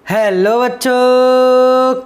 Hello बच्चों,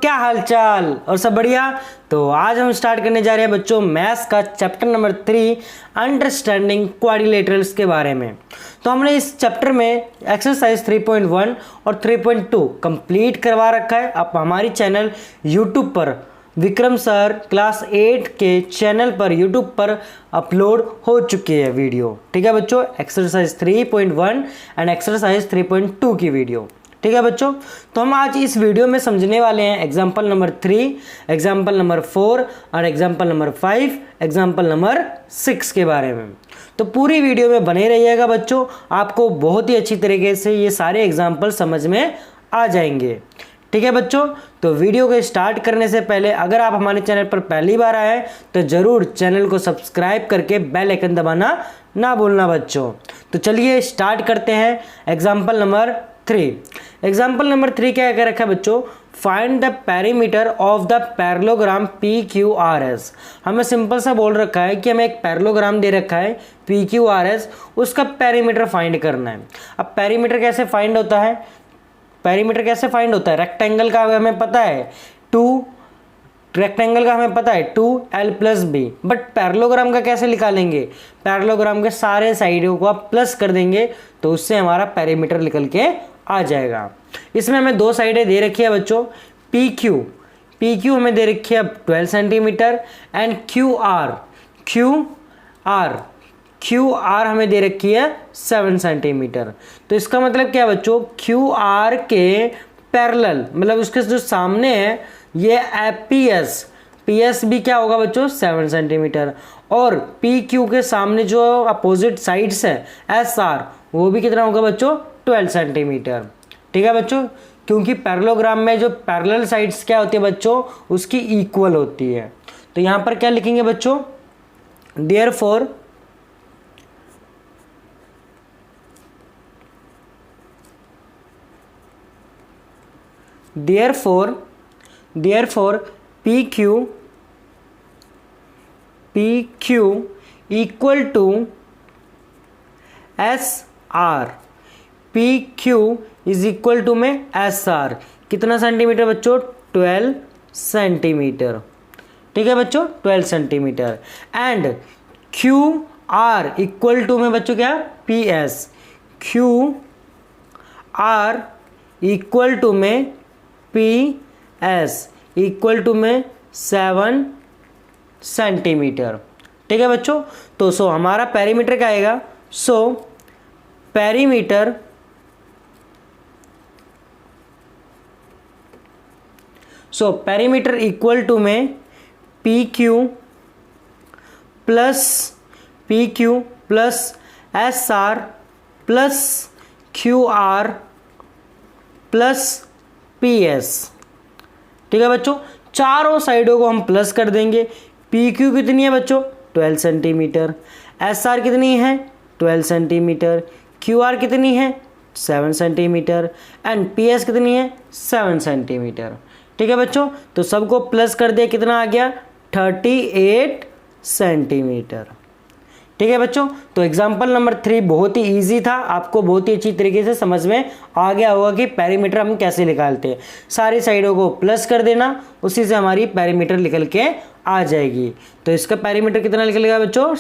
क्या हाल चाल और सब बढ़िया। तो आज हम स्टार्ट करने जा रहे हैं बच्चों मैथ्स का चैप्टर नंबर 3 अंडरस्टैंडिंग क्वाड्रिलेटरल्स के बारे में। तो हमने इस चैप्टर में एक्सरसाइज 3.1 और 3.2 कंप्लीट करवा रखा है। आप हमारी चैनल यूट्यूब पर विक्रम सर क्लास 8 के चैनल पर यूट्यूब पर अपलोड हो चुकी है वीडियो। ठीक है बच्चों, एक्सरसाइज 3.1 एंड एक्सरसाइज 3.2 की वीडियो। ठीक है बच्चों, तो हम आज इस वीडियो में समझने वाले हैं एग्जाम्पल नंबर 3, एग्जाम्पल नंबर 4 और एग्जाम्पल नंबर 5, एग्जाम्पल नंबर 6 के बारे में। तो पूरी वीडियो में बने रहिएगा बच्चों, आपको बहुत ही अच्छी तरीके से ये सारे एग्जाम्पल समझ में आ जाएंगे। ठीक है बच्चों, तो वीडियो को स्टार्ट करने से पहले अगर आप हमारे चैनल पर पहली बार आए हैं तो ज़रूर चैनल को सब्सक्राइब करके बेल आइकन दबाना ना भूलना बच्चों। तो चलिए स्टार्ट करते हैं एग्जाम्पल नंबर 3। एग्जाम्पल नंबर 3 क्या कह रखा है बच्चों, find the perimeter of the parallelogram PQRS। हमें सिंपल सा बोल रखा है कि हमें एक पैरेललोग्राम दे रखा है PQRS, उसका पेरीमीटर फाइंड करना है। अब पेरीमीटर कैसे फाइंड होता है, रेक्टेंगल का हमें पता है 2, रेक्टेंगल का हमें पता है 2L + B, बट पैरेललोग्राम का कैसे निकालेंगे। पैरेललोग्राम के सारे साइडों को आप प्लस कर देंगे तो उससे हमारा पेरीमीटर निकल के आ जाएगा। इसमें हमें दो साइडें दे रखी है बच्चों, PQ हमें दे रखी है 12 सेंटीमीटर एंड QR हमें दे रखी है 7 सेंटीमीटर। तो इसका मतलब क्या है बच्चों, QR के पैरेलल मतलब उसके जो सामने है ये PS भी क्या होगा बच्चों 7 सेंटीमीटर, और PQ के सामने जो अपोजिट साइड्स है SR वो भी कितना होगा बच्चों 12 सेंटीमीटर। ठीक है बच्चों, क्योंकि पैरेललोग्राम में जो पैरेलल साइड्स क्या होती है बच्चों उसकी इक्वल होती है। तो यहाँ पर क्या लिखेंगे बच्चों, therefore PQ equal to SR। PQ is equal to में SR कितना सेंटीमीटर बच्चों 12 सेंटीमीटर। ठीक है बच्चों 12 centimetre and QR equal to में बच्चों क्या QR इक्वल टू में PS इक्वल टू में 7 सेंटीमीटर। ठीक है बच्चों, तो हमारा पेरीमीटर क्या आएगा, पेरीमीटर इक्वल टू में PQ plus SR plus QR plus PS। ठीक है बच्चों, चारों साइडों को हम प्लस कर देंगे। PQ कितनी है बच्चों 12 सेंटीमीटर, SR कितनी है 12 सेंटीमीटर, QR कितनी है 7 सेंटीमीटर एंड PS कितनी है 7 सेंटीमीटर। ठीक है बच्चों, तो सबको प्लस कर दिया, कितना आ गया 38 सेंटीमीटर। ठीक है बच्चों, तो एग्जाम्पल नंबर 3 बहुत ही इजी था, आपको बहुत ही अच्छी तरीके से समझ में आ गया होगा कि पेरीमीटर हम कैसे निकालते हैं। सारी साइडों को प्लस कर देना, उसी से हमारी पेरीमीटर निकल के आ जाएगी। तो इसका पेरीमीटर कितना निकलेगा बच्चों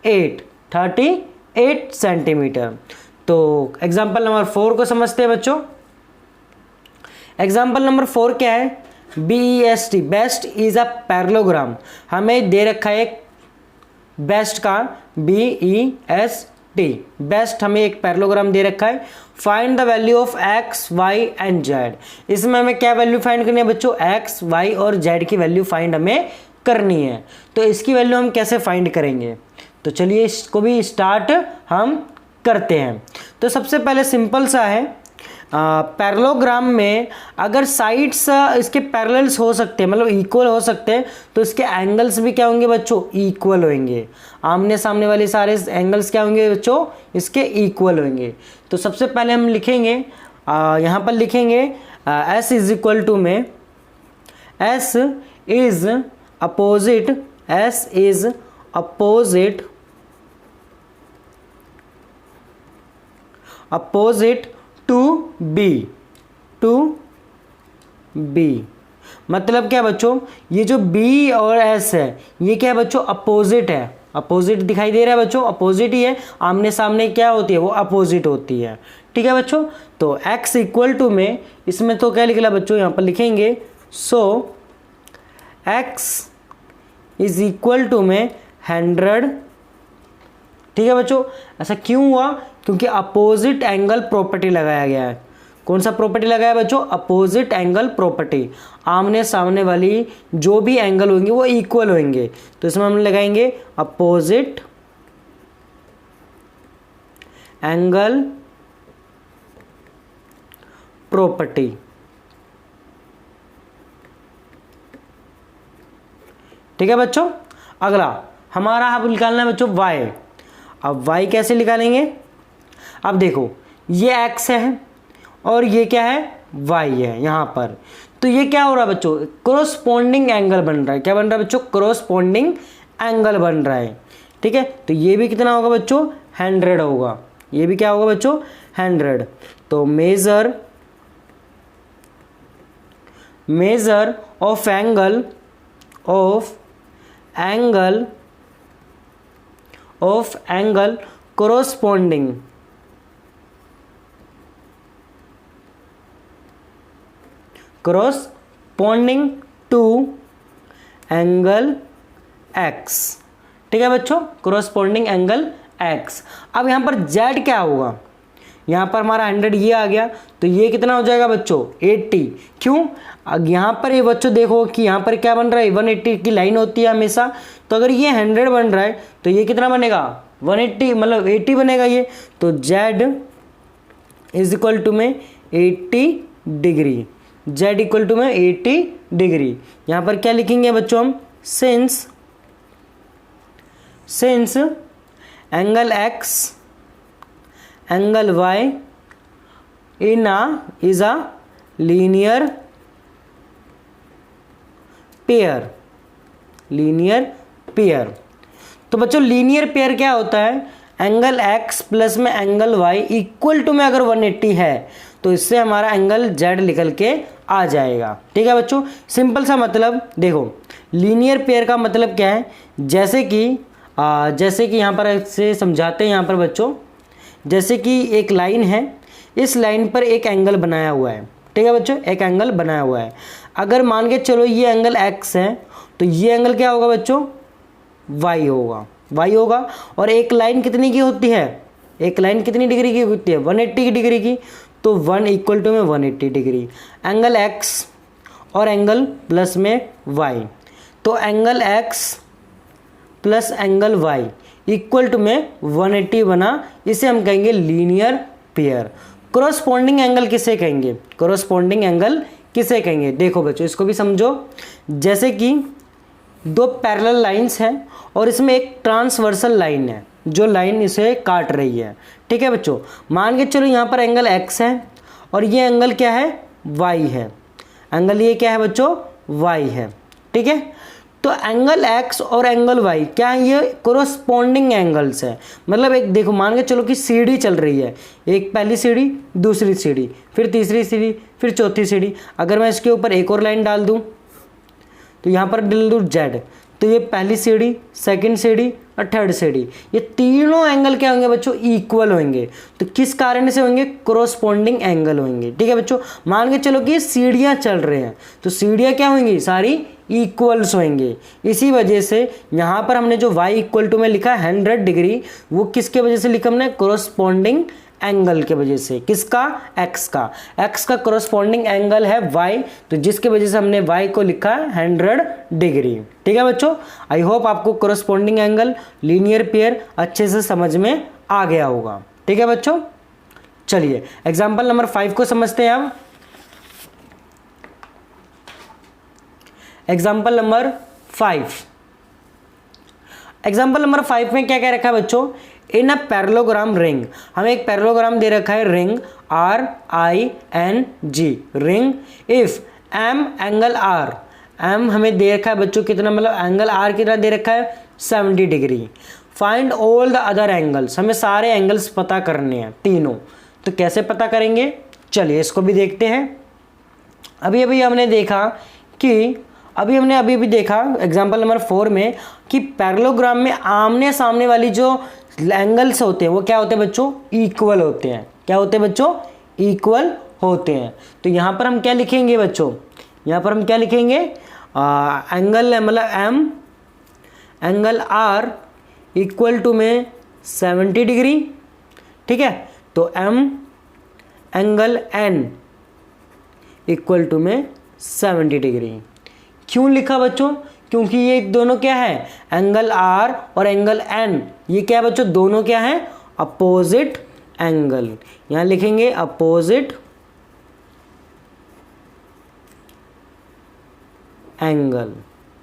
38 सेंटीमीटर। तो एग्जाम्पल नंबर 4 को समझते हैं बच्चों। एग्जाम्पल नंबर 4 क्या है, BEST best is a parallelogram. हमें दे रखा है एक बेस्ट का BEST बेस्ट, हमें एक पैरेललोग्राम दे रखा है। Find the value of X, Y and Z। इसमें हमें क्या वैल्यू फाइंड करनी है बच्चों, X, Y और Z की वैल्यू फाइंड हमें करनी है। तो इसकी वैल्यू हम कैसे फाइंड करेंगे, तो चलिए इसको भी स्टार्ट हम करते हैं। तो सबसे पहले सिंपल सा है, पैरेललोग्राम में अगर साइड्स इसके पैरेलल्स हो सकते हैं मतलब इक्वल हो सकते हैं, तो इसके एंगल्स भी क्या होंगे बच्चों इक्वल होंगे। आमने सामने वाले सारे एंगल्स क्या होंगे बच्चों इसके इक्वल होंगे। तो सबसे पहले हम लिखेंगे, यहाँ पर लिखेंगे S इज इक्वल टू में S is opposite to B। To B. मतलब क्या बच्चों, ये जो बी और एस है ये क्या है बच्चों, अपोजिट है। अपोजिट दिखाई दे रहा है बच्चों, अपोजिट ही है, आमने सामने क्या होती है, वो अपोजिट होती है। ठीक है बच्चों, तो x इक्वल टू में इसमें तो क्या लिखला बच्चों, यहाँ पर लिखेंगे सो x इज इक्वल टू में 100। ठीक है बच्चों, ऐसा क्यों हुआ, क्योंकि अपोजिट एंगल प्रॉपर्टी लगाया गया है। कौन सा प्रॉपर्टी लगाया बच्चों, अपोजिट एंगल प्रॉपर्टी। आमने सामने वाली जो भी एंगल होंगे वो इक्वल होंगे, तो इसमें हम लगाएंगे अपोजिट एंगल प्रॉपर्टी। ठीक है बच्चों, अगला हमारा अब निकालना है बच्चों y। अब y कैसे निकालेंगे, अब देखो ये x है और ये क्या है, y है यहाँ पर। तो ये क्या हो रहा है बच्चों, कोरोस्पोंडिंग एंगल बन रहा है। क्या बन रहा है बच्चों, कोरोस्पोंडिंग एंगल बन रहा है। ठीक है, तो ये भी कितना होगा बच्चों, 100 होगा। ये भी क्या होगा बच्चों, 100। तो measure of angle corresponding to angle x। ठीक है बच्चों, कोरोस्पोंडिंग एंगल x। अब यहाँ पर z क्या होगा, यहाँ पर हमारा 100 ये आ गया, तो ये कितना हो जाएगा बच्चों, 80। क्यों, अब यहाँ पर ये बच्चों देखो कि यहाँ पर क्या बन रहा है, 180 की लाइन होती है हमेशा। तो अगर ये 100 बन रहा है तो ये कितना बनेगा, 180, मतलब 80 बनेगा ये। तो z इज इक्वल टू में 80 डिग्री, z इक्वल टू में 80 डिग्री। यहाँ पर क्या लिखेंगे बच्चों हम, since angle x angle y is a linear pair. तो बच्चों लीनियर पेयर क्या होता है, एंगल x प्लस में एंगल y इक्वल टू में अगर 180 है तो इससे हमारा एंगल z निकल के आ जाएगा। ठीक है बच्चों, सिंपल सा मतलब देखो, लीनियर पेयर का मतलब क्या है, जैसे कि यहाँ पर से समझाते हैं। यहाँ पर बच्चों जैसे कि एक लाइन है, इस लाइन पर एक एंगल बनाया हुआ है। ठीक है बच्चों, एक एंगल बनाया हुआ है। अगर मान के चलो ये एंगल x है तो ये एंगल क्या होगा बच्चों, y होगा। और एक लाइन कितनी की होती है, एक लाइन कितनी डिग्री की होती है, 180 डिग्री की। तो 1 इक्वल टू में 180 डिग्री, एंगल x और एंगल प्लस में y। तो angle x plus angle y equal to में 180 बना, इसे हम कहेंगे लीनियर पेयर। कोरोस्पोंडिंग एंगल किसे कहेंगे, देखो बच्चों इसको भी समझो। जैसे कि दो पैरेलल लाइंस हैं और इसमें एक ट्रांसवर्सल लाइन है जो लाइन इसे काट रही है। ठीक है बच्चों, मान के चलो यहाँ पर एंगल x है और ये एंगल क्या है, y है। एंगल ये क्या है बच्चों, y है। ठीक है, तो एंगल x और एंगल y क्या है, ये कोरोस्पोंडिंग एंगल्स है। मतलब एक देखो, मान के चलो कि सीढ़ी चल रही है, एक पहली सीढ़ी, दूसरी सीढ़ी, फिर तीसरी सीढ़ी, फिर चौथी सीढ़ी। अगर मैं इसके ऊपर एक और लाइन डाल दूं तो यहाँ पर डाल दूं z, तो ये पहली सीढ़ी, सेकंड सीढ़ी और थर्ड सीढ़ी, ये तीनों एंगल क्या होंगे बच्चों, इक्वल होंगे। तो किस कारण से होंगे, कोरोस्पोंडिंग एंगल होंगे। ठीक है बच्चों, मान के चलो कि सीढ़ियाँ चल रहे हैं तो सीढ़ियाँ क्या होंगी, सारी इक्वल्स होंगे। इसी वजह से यहाँ पर हमने जो y इक्वल टू में लिखा है 100 डिग्री, वो किसके वजह से लिखा हमने, कोरोस्पोंडिंग एंगल के वजह से। किसका, x का कोरोस्पोंडिंग एंगल है y, तो जिसके वजह से हमने y को लिखा है 100 डिग्री। ठीक है बच्चों, आई होप आपको कोरोस्पोंडिंग एंगल, लीनियर पेयर अच्छे से समझ में आ गया होगा। ठीक है बच्चों, चलिए एग्जाम्पल नंबर 5 को समझते हैं अब। एग्जाम्पल नंबर 5 में क्या क्या रखा है बच्चों, इन अ पैरेललोग्राम रिंग। हमें एक पैरेललोग्राम दे रखा है, ring RING ring. If M angle R, M हमें दे रखा है बच्चों कितना, मतलब एंगल R कितना दे रखा है, 70 degree. Find all the other angles, हमें सारे एंगल्स पता करने हैं तीनों। तो कैसे पता करेंगे, चलिए इसको भी देखते हैं। अभी अभी हमने देखा कि अभी देखा एग्जाम्पल नंबर 4 में कि पैरेललोग्राम में आमने सामने वाली जो एंगल्स होते हैं वो क्या होते हैं बच्चों, इक्वल होते हैं। क्या होते हैं बच्चों, इक्वल होते हैं। तो यहाँ पर हम क्या लिखेंगे बच्चों, यहाँ पर हम क्या लिखेंगे, एंगल मतलब M, angle R equal to में 70 डिग्री, ठीक है। तो M angle N equal to में 70 डिग्री। क्यों लिखा बच्चों, क्योंकि ये दोनों क्या है, एंगल आर और एंगल एन, ये क्या है बच्चों, दोनों क्या है, अपोजिट एंगल। यहां लिखेंगे अपोजिट एंगल,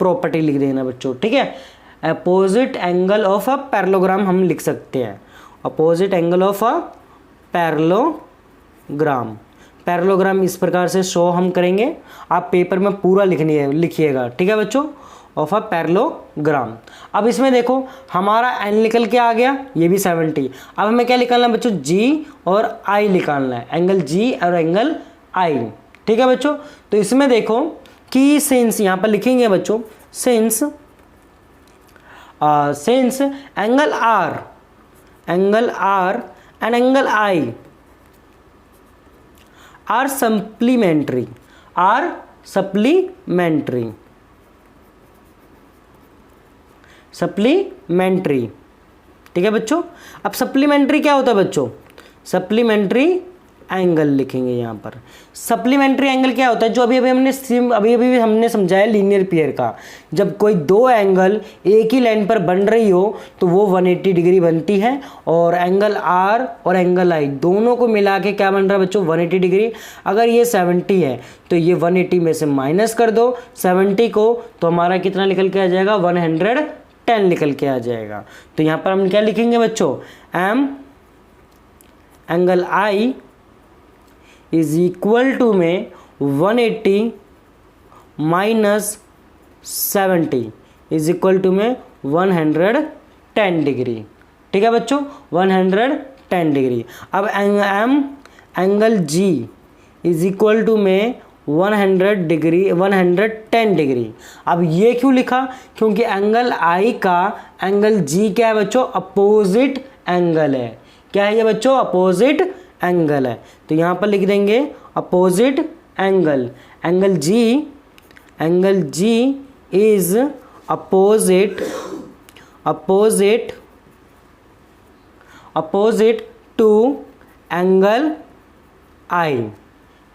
प्रॉपर्टी लिख देना बच्चों, ठीक है। Opposite angle of a parallelogram हम लिख सकते हैं, opposite angle of a parallelogram. Parallelogram इस प्रकार से शो हम करेंगे, आप पेपर में पूरा लिखिएगा, ठीक है बच्चों, ऑफ अ पैरेललोग्राम। अब इसमें देखो हमारा एन निकल के आ गया, ये भी 70। अब हमें क्या निकालना है बच्चों, जी और आई निकालना है, एंगल जी और एंगल आई, ठीक है बच्चों। तो इसमें देखो कि सिंस, यहाँ पर लिखेंगे बच्चों since angle R and angle I R supplementary, ठीक है बच्चों। अब सप्लीमेंट्री क्या होता है बच्चों, सप्लीमेंट्री एंगल लिखेंगे यहाँ पर। सप्लीमेंट्री एंगल क्या होता है, जो अभी हमने समझाया लीनियर पेयर का, जब कोई दो एंगल एक ही लाइन पर बन रही हो तो वो 180 डिग्री बनती है, और एंगल आर और एंगल आई दोनों को मिला के क्या बन रहा है बच्चों, 180 डिग्री। अगर ये 70 है तो ये 180 में से माइनस कर दो 70 को, तो हमारा कितना निकल के आ जाएगा, 110 निकल के आ जाएगा। तो यहाँ पर हम क्या लिखेंगे बच्चों, M angle I is equal to में 180 माइनस 70 इज इक्वल टू में 110 डिग्री, ठीक है बच्चों, 110 डिग्री। अब M angle G is equal to में 110 डिग्री। अब ये क्यों लिखा, क्योंकि एंगल आई का एंगल जी क्या है बच्चों, अपोजिट एंगल है। क्या है ये बच्चों, अपोजिट एंगल है। तो यहाँ पर लिख देंगे opposite angle, angle G is opposite to angle I,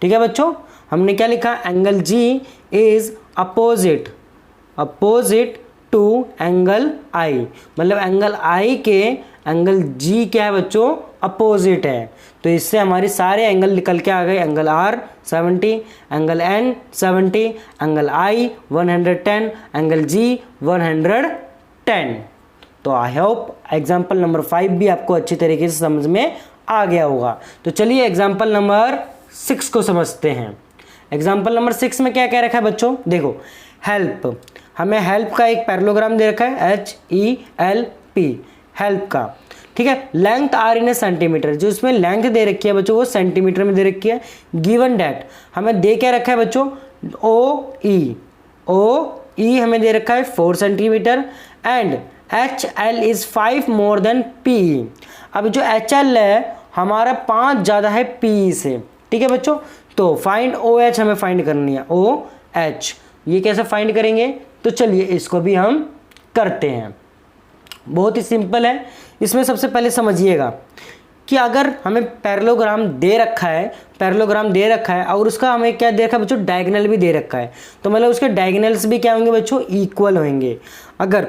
ठीक है बच्चों। हमने क्या लिखा, angle G is opposite to angle I, मतलब एंगल आई के एंगल जी क्या है बच्चों, अपोजिट है। तो इससे हमारे सारे एंगल निकल के आ गए, angle R 70, angle N 70, angle I 110, angle G 110। तो आई होप एग्जाम्पल नंबर 5 भी आपको अच्छी तरीके से समझ में आ गया होगा। तो चलिए एग्जाम्पल नंबर 6 को समझते हैं। एग्जाम्पल नंबर 6 में क्या कह रखा है बच्चों, देखो हेल्प, हमें हेल्प का एक पैरेललोग्राम दे रखा है, HELP, हेल्प का, ठीक है। लेंथ आर इन सेंटीमीटर, जो इसमें लेंथ दे रखी है बच्चों वो सेंटीमीटर में दे रखी है। गिवन डेट हमें दे क्या रखा है बच्चों, OE हमें दे रखा है 4 centimetre, and HL is 5 more than PE। अब जो HL है हमारा 5 ज़्यादा है PE से, ठीक है बच्चों। तो फाइंड OH हमें फाइंड करनी है, OH। ये कैसे फाइंड करेंगे, तो चलिए इसको भी हम करते हैं। बहुत ही सिंपल है। इसमें सबसे पहले समझिएगा कि अगर हमें पैरेललोग्राम दे रखा है और उसका हमें क्या दे रखा है बच्चों, डायगोनल भी दे रखा है, तो मतलब उसके डायगोनल्स भी क्या होंगे बच्चों, इक्वल होंगे। अगर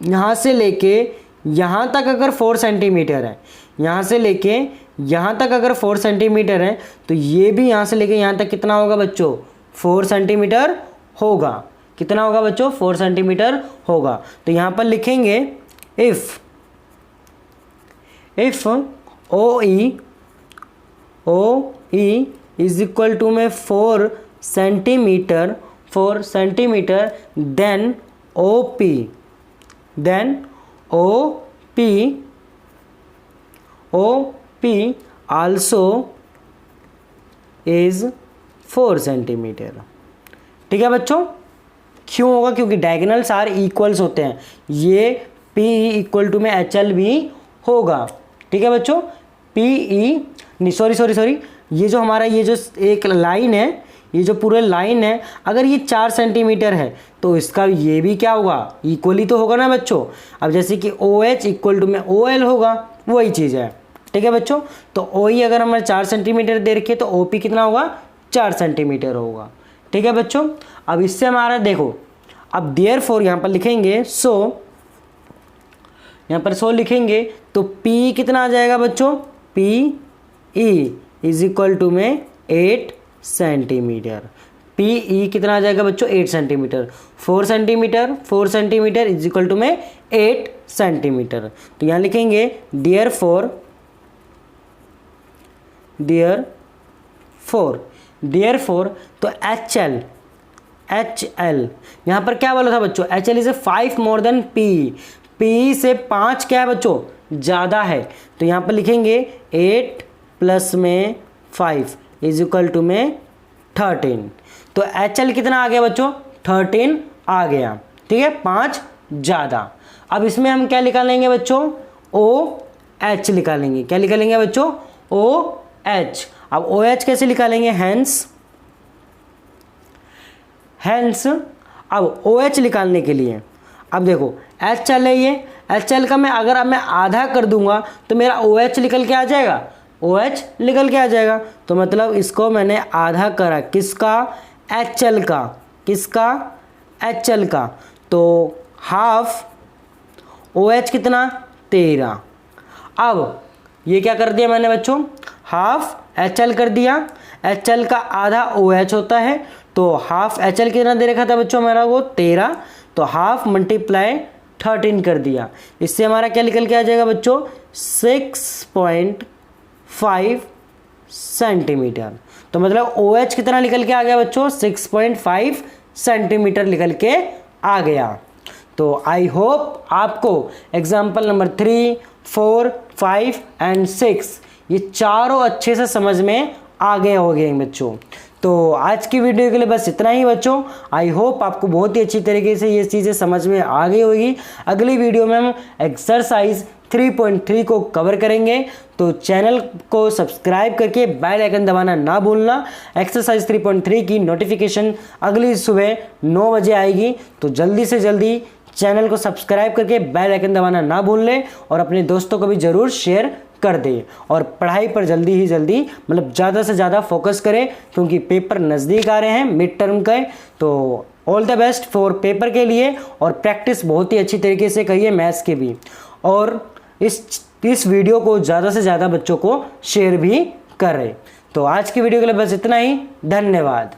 यहाँ से लेके यहाँ तक अगर 4 सेंटीमीटर है, यहाँ से लेके यहाँ तक अगर 4 सेंटीमीटर है, तो ये भी यहाँ से लेके यहाँ तक कितना होगा बच्चों, 4 सेंटीमीटर होगा। कितना होगा बच्चों, 4 सेंटीमीटर होगा। तो यहाँ पर लिखेंगे if OE is equal to में 4 centimetre, then OP also is 4 centimetre. ठीक है बच्चों, क्यों होगा? क्योंकि डायगोनल्स आर इक्वल्स होते हैं, ये पी इक्वल टू में एच एल भी होगा। ठीक है बच्चों, सॉरी, ये जो हमारा ये जो एक लाइन है, ये जो पूरे लाइन है, अगर ये 4 सेंटीमीटर है तो इसका ये भी क्या होगा? इक्वली तो होगा ना बच्चों। अब जैसे कि ओ एच इक्वल टू में ओ एल होगा, वही चीज़ है। ठीक है बच्चों, तो ओ ई अगर हमारे 4 सेंटीमीटर दे रखे तो ओ पी कितना होगा? 4 सेंटीमीटर होगा। ठीक है बच्चों, अब इससे हमारा देखो, अब देयरफॉर यहाँ पर लिखेंगे सो, यहाँ पर सो लिखेंगे तो P कितना आ जाएगा बच्चों? P E is equal to में 8 सेंटीमीटर। पी ई कितना आ जाएगा बच्चों? 8 centimetre. 4 centimetre is equal to में 8 सेंटीमीटर। तो यहाँ लिखेंगे देयरफॉर तो एच एल यहाँ पर क्या बोला था बच्चों? H L is 5 more than P. P से 5 क्या है बच्चों? ज़्यादा है। तो यहाँ पर लिखेंगे 8 प्लस में 5 इज इक्वल टू में 13। तो एच एल कितना आ गया बच्चों? 13 आ गया। ठीक है, 5 ज़्यादा। अब इसमें हम क्या निकालेंगे बच्चों? ओ एच निकालेंगे। क्या निकालेंगे बच्चों? O H. अब ओ एच कैसे निकालेंगे? हैंस अब ओ एच निकालने के लिए, अब देखो एच चल रही है, एच एल का अगर मैं आधा कर दूंगा तो मेरा ओ एच निकल के आ जाएगा, ओ एच निकल के आ जाएगा। तो मतलब इसको मैंने आधा करा, किसका? एच एल का। किसका? एच एल का। तो हाफ ओ एच कितना? 13। अब ये क्या कर दिया मैंने बच्चों? हाफ एच एल कर दिया। एच एल का आधा ओ एच होता है, तो हाफ एच एल कितना दे रखा था बच्चों हमारा? वो 13। तो हाफ मल्टीप्लाई 13 कर दिया। इससे हमारा क्या निकल के आ जाएगा बच्चों? 6.5 सेंटीमीटर। तो मतलब ओ एच कितना निकल के आ गया बच्चों? 6.5 सेंटीमीटर निकल के आ गया। तो आई होप आपको एग्जाम्पल नंबर 3, 4, 5 एंड 6 ये चारों अच्छे से समझ में आ गए होंगे बच्चों। तो आज की वीडियो के लिए बस इतना ही बच्चों। आई होप आपको बहुत ही अच्छी तरीके से ये चीज़ें समझ में आ गई होगी। अगली वीडियो में हम एक्सरसाइज 3.3 को कवर करेंगे, तो चैनल को सब्सक्राइब करके बेल आइकन दबाना ना भूलना। एक्सरसाइज 3.3 की नोटिफिकेशन अगली सुबह 9 बजे आएगी, तो जल्दी से जल्दी चैनल को सब्सक्राइब करके बेल आइकन दबाना ना भूल लें और अपने दोस्तों को भी ज़रूर शेयर कर दे। और पढ़ाई पर जल्दी मतलब ज़्यादा से ज़्यादा फोकस करें, क्योंकि पेपर नज़दीक आ रहे हैं मिड टर्म के। तो all the best for paper के लिए, और प्रैक्टिस बहुत ही अच्छी तरीके से करिए मैथ्स के भी। और इस वीडियो को ज़्यादा से ज़्यादा बच्चों को शेयर भी करें। तो आज की वीडियो के लिए बस इतना ही। धन्यवाद।